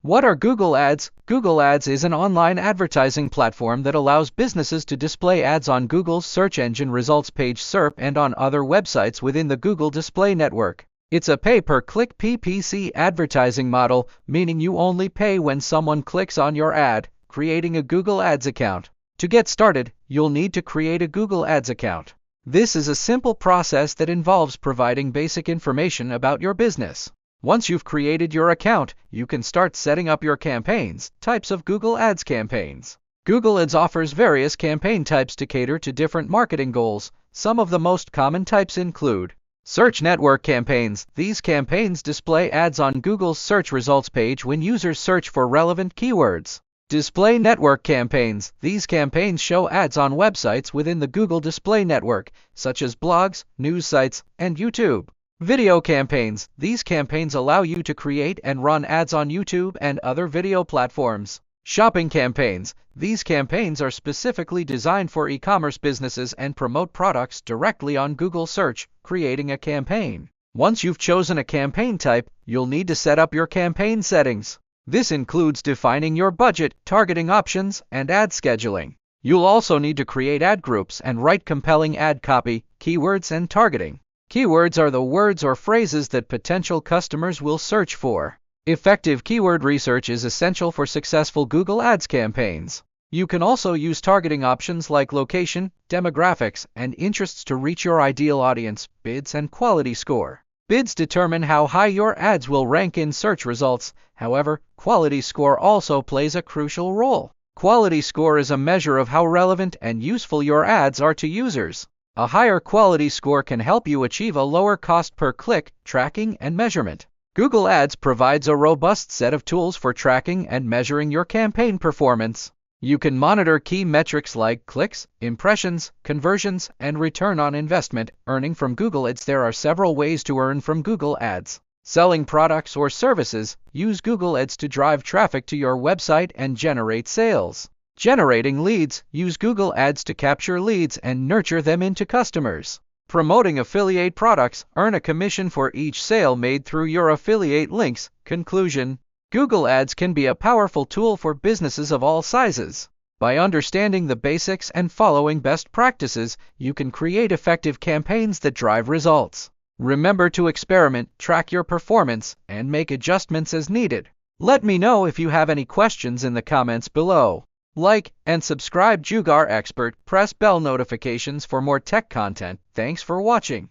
What are Google Ads? Google Ads is an online advertising platform that allows businesses to display ads on Google's search engine results page SERP and on other websites within the Google Display Network. It's a pay-per-click PPC advertising model, meaning you only pay when someone clicks on your ad, creating a Google Ads account. To get started, you'll need to create a Google Ads account. This is a simple process that involves providing basic information about your business. Once you've created your account, you can start setting up your campaigns. Types of Google Ads campaigns. Google Ads offers various campaign types to cater to different marketing goals. Some of the most common types include search network campaigns. These campaigns display ads on Google's search results page when users search for relevant keywords. Display network campaigns. These campaigns show ads on websites within the Google Display Network, such as blogs, news sites, and YouTube. Video campaigns. These campaigns allow you to create and run ads on YouTube and other video platforms. Shopping campaigns. These campaigns are specifically designed for e-commerce businesses and promote products directly on Google Search, creating a campaign. Once you've chosen a campaign type, you'll need to set up your campaign settings. This includes defining your budget, targeting options, and ad scheduling. You'll also need to create ad groups and write compelling ad copy, keywords, and targeting. Keywords are the words or phrases that potential customers will search for. Effective keyword research is essential for successful Google Ads campaigns. You can also use targeting options like location, demographics, and interests to reach your ideal audience. Bids and quality score. Bids determine how high your ads will rank in search results. However, quality score also plays a crucial role. Quality score is a measure of how relevant and useful your ads are to users. A higher quality score can help you achieve a lower cost per click, tracking, and measurement. Google Ads provides a robust set of tools for tracking and measuring your campaign performance. You can monitor key metrics like clicks, impressions, conversions, and return on investment. Earning from Google Ads. There are several ways to earn from Google Ads. Selling products or services. Use Google Ads to drive traffic to your website and generate sales. Generating leads. Use Google Ads to capture leads and nurture them into customers. Promoting affiliate products. Earn a commission for each sale made through your affiliate links. Conclusion. Google Ads can be a powerful tool for businesses of all sizes. By understanding the basics and following best practices, you can create effective campaigns that drive results. Remember to experiment, track your performance, and make adjustments as needed. Let me know if you have any questions in the comments below. Like and subscribe Jugaar Expert. Press bell notifications for more tech content. Thanks for watching.